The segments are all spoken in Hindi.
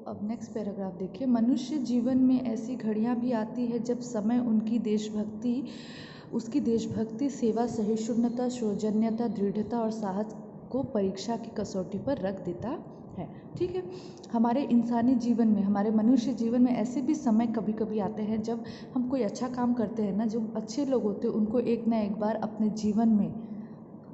अब नेक्स्ट पैराग्राफ देखिए। मनुष्य जीवन में ऐसी घड़ियां भी आती है जब समय उसकी देशभक्ति, सेवा, सहिष्णुता, सौजन्यता, दृढ़ता और साहस को परीक्षा की कसौटी पर रख देता है। ठीक है, हमारे इंसानी जीवन में, हमारे मनुष्य जीवन में ऐसे भी समय कभी कभी आते हैं जब हम कोई अच्छा काम करते हैं ना, जो अच्छे लोग होते हैं उनको एक ना एक बार अपने जीवन में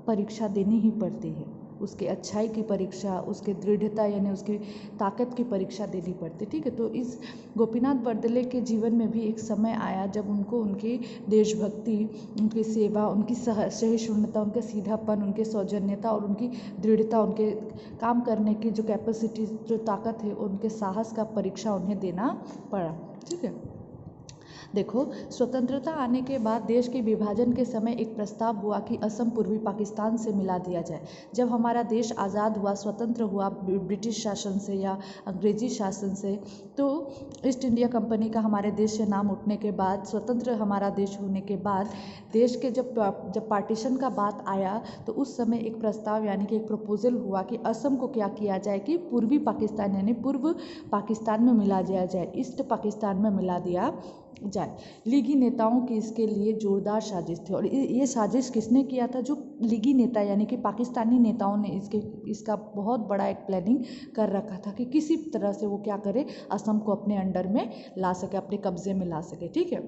परीक्षा देनी ही पड़ती है। उसके अच्छाई की परीक्षा, उसके दृढ़ता यानी उसकी ताकत की परीक्षा देनी पड़ती। ठीक है, तो इस गोपीनाथ बरदले के जीवन में भी एक समय आया जब उनको उनकी देशभक्ति, उनकी सेवा, उनकी सहिष्णुता, उनका सीधापन, उनके सौजन्यता और उनकी दृढ़ता, उनके काम करने की जो कैपेसिटी, जो ताकत है, उनके साहस का परीक्षा उन्हें देना पड़ा। ठीक है, देखो, स्वतंत्रता आने के बाद देश के विभाजन के समय एक प्रस्ताव हुआ कि असम पूर्वी पाकिस्तान से मिला दिया जाए। जब हमारा देश आज़ाद हुआ, स्वतंत्र हुआ ब्रिटिश शासन से या अंग्रेजी शासन से, तो ईस्ट इंडिया कंपनी का हमारे देश से नाम उठने के बाद, स्वतंत्र हमारा देश होने के बाद, देश के जब पार्टीशन का बात आया तो उस समय एक प्रस्ताव यानी कि एक प्रपोजल हुआ कि असम को क्या किया जाए कि पूर्वी पाकिस्तान यानी पूर्व पाकिस्तान में मिला दिया जाए, ईस्ट पाकिस्तान में मिला दिया जाए। लीगी नेताओं की इसके लिए जोरदार साजिश थी, और ये साजिश किसने किया था? जो लीगी नेता यानी कि पाकिस्तानी नेताओं ने इसका बहुत बड़ा एक प्लानिंग कर रखा था कि किसी तरह से वो क्या करे, असम को अपने अंडर में ला सके, अपने कब्जे में ला सके। ठीक है,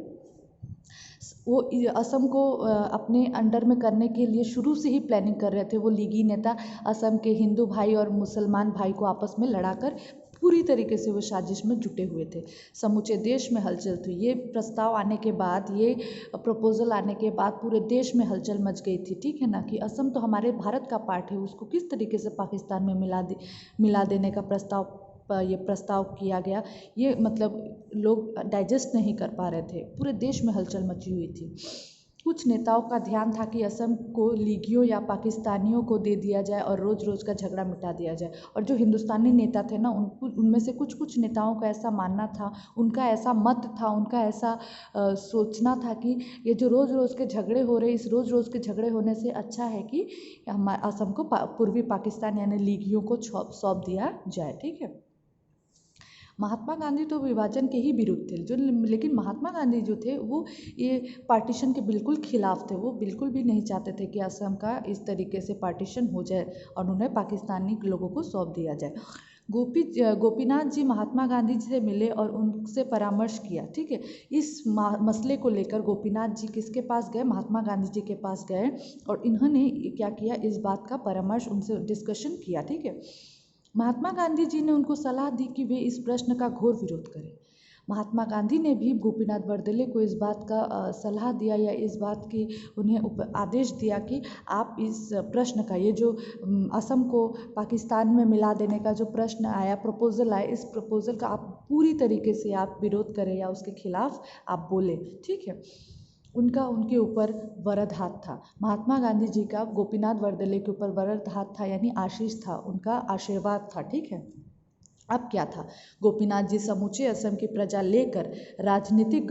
वो असम को अपने अंडर में करने के लिए शुरू से ही प्लानिंग कर रहे थे। वो लीगी नेता असम के हिंदू भाई और मुसलमान भाई को आपस में लड़ाकर पूरी तरीके से वो साजिश में जुटे हुए थे। समूचे देश में हलचल थी। ये प्रस्ताव आने के बाद, ये प्रपोजल आने के बाद पूरे देश में हलचल मच गई थी। ठीक है ना, कि असम तो हमारे भारत का पार्ट है, उसको किस तरीके से पाकिस्तान में मिला देने का प्रस्ताव किया गया, ये मतलब लोग डाइजेस्ट नहीं कर पा रहे थे। पूरे देश में हलचल मची हुई थी। कुछ नेताओं का ध्यान था कि असम को लीगियों या पाकिस्तानियों को दे दिया जाए और रोज़ रोज़ का झगड़ा मिटा दिया जाए। और जो हिंदुस्तानी नेता थे ना, उनमें से कुछ नेताओं का ऐसा मानना था, उनका ऐसा मत था, उनका ऐसा सोचना था कि ये जो रोज़ रोज़ के झगड़े हो रहे, इस रोज़ रोज़ के झगड़े होने से अच्छा है कि हमारे असम को पूर्वी पाकिस्तान यानी लीगियों को सौंप दिया जाए। ठीक है, महात्मा गांधी तो विभाजन के ही विरुद्ध थे, लेकिन महात्मा गांधी जो थे वो ये पार्टीशन के बिल्कुल खिलाफ थे। वो बिल्कुल भी नहीं चाहते थे कि असम का इस तरीके से पार्टीशन हो जाए और उन्हें पाकिस्तानी लोगों को सौंप दिया जाए। गोपीनाथ जी महात्मा गांधी जी से मिले और उनसे परामर्श किया। ठीक है, इस मसले को लेकर गोपीनाथ जी किसके पास गए? महात्मा गांधी जी के पास गए, और इन्होंने क्या किया, इस बात का परामर्श उनसे डिस्कशन किया। ठीक है, महात्मा गांधी जी ने उनको सलाह दी कि वे इस प्रश्न का घोर विरोध करें। महात्मा गांधी ने भी गोपीनाथ बरदले को इस बात का सलाह दिया या इस बात की उन्हें आदेश दिया कि आप इस प्रश्न का, ये जो असम को पाकिस्तान में मिला देने का जो प्रश्न आया, प्रपोजल आया, इस प्रपोजल का आप पूरी तरीके से आप विरोध करें या उसके खिलाफ आप बोलें। ठीक है, उनके ऊपर वरद हाथ था। महात्मा गांधी जी का गोपीनाथ बरदले के ऊपर वरद हाथ था, यानी आशीष था, उनका आशीर्वाद था। ठीक है, अब क्या था? गोपीनाथ जी समूचे असम की प्रजा लेकर राजनीतिक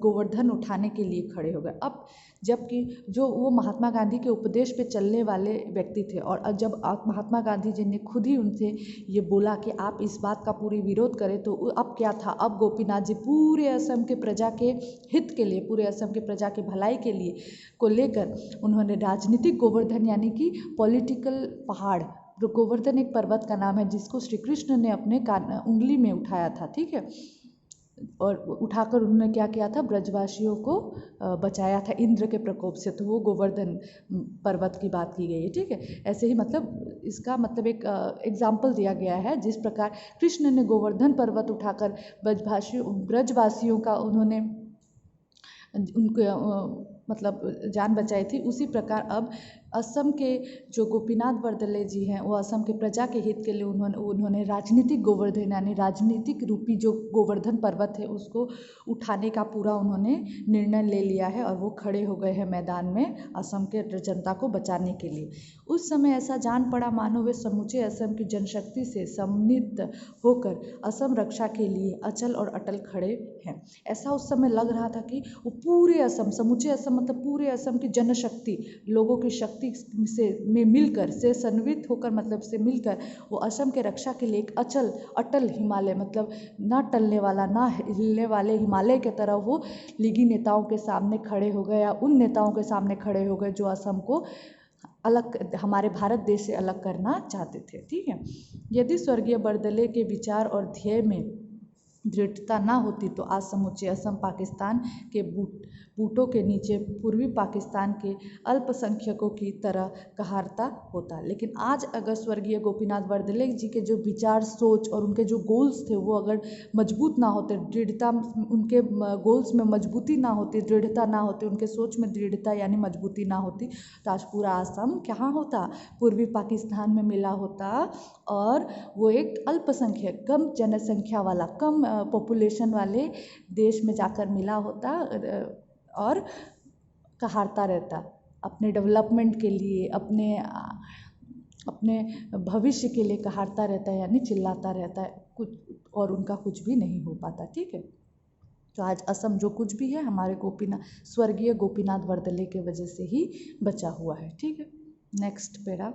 गोवर्धन उठाने के लिए खड़े हो गए। अब जबकि जो वो महात्मा गांधी के उपदेश पे चलने वाले व्यक्ति थे, और जब महात्मा गांधी जी ने खुद ही उनसे ये बोला कि आप इस बात का पूरी विरोध करें, तो अब क्या था? अब गोपीनाथ जी पूरे असम के प्रजा के हित के लिए, पूरे असम के प्रजा के भलाई के लिए को लेकर उन्होंने राजनीतिक गोवर्धन यानी कि पॉलिटिकल पहाड़, गोवर्धन एक पर्वत का नाम है जिसको श्री कृष्ण ने अपने उंगली में उठाया था। ठीक है, और उठाकर उन्होंने क्या किया था? ब्रजवासियों को बचाया था इंद्र के प्रकोप से, तो वो गोवर्धन पर्वत की बात की गई है। ठीक है, ऐसे ही मतलब इसका मतलब एक एग्जाम्पल दिया गया है, जिस प्रकार कृष्ण ने गोवर्धन पर्वत उठाकर ब्रजवासियों का उन्होंने उनको मतलब जान बचाई थी, उसी प्रकार अब असम के जो गोपीनाथ बरदले जी हैं, वो असम के प्रजा के हित के लिए उन्होंने राजनीतिक गोवर्धन यानी राजनीतिक रूपी जो गोवर्धन पर्वत है उसको उठाने का पूरा उन्होंने निर्णय ले लिया है, और वो खड़े हो गए हैं मैदान में असम के जनता को बचाने के लिए। उस समय ऐसा जान पड़ा मानो वे समूचे असम की जनशक्ति से सम्मिलित होकर असम रक्षा के लिए अचल और अटल खड़े हैं। ऐसा उस समय लग रहा था कि वो पूरे असम, समूचे असम मतलब पूरे असम की जनशक्ति, लोगों की शक्ति से में मिलकर, से संवित होकर, मतलब से मिलकर वो असम के रक्षा के लिए एक अटल हिमालय, मतलब ना टलने वाला, ना हिलने वाले हिमालय की तरह वो लीगी नेताओं के सामने खड़े हो गए, या उन नेताओं के सामने खड़े हो गए जो असम को अलग, हमारे भारत देश से अलग करना चाहते थे। ठीक है, यदि स्वर्गीय बर्दले के विचार और ध्येय में दृढ़ता ना होती तो आज समूचे असम पाकिस्तान के बूटों के नीचे पूर्वी पाकिस्तान के अल्पसंख्यकों की तरह कहारता होता। लेकिन आज अगर स्वर्गीय गोपीनाथ बर्दले जी के जो विचार, सोच और उनके जो गोल्स थे वो अगर मजबूत ना होते, दृढ़ता, उनके गोल्स में मजबूती ना होती, दृढ़ता ना होती, उनके सोच में दृढ़ता यानी मजबूती ना होती, तो आज पूरा असम क्या होता, पूर्वी पाकिस्तान में मिला होता, और वो एक अल्पसंख्यक, कम जनसंख्या वाला, कम पॉपुलेशन वाले देश में जाकर मिला होता और कहारता रहता अपने डेवलपमेंट के लिए, अपने भविष्य के लिए कहारता रहता है, यानी चिल्लाता रहता है कुछ, और उनका कुछ भी नहीं हो पाता। ठीक है, तो आज असम जो कुछ भी है हमारे स्वर्गीय गोपीनाथ बर्दले के वजह से ही बचा हुआ है। ठीक है, नेक्स्ट पेरा।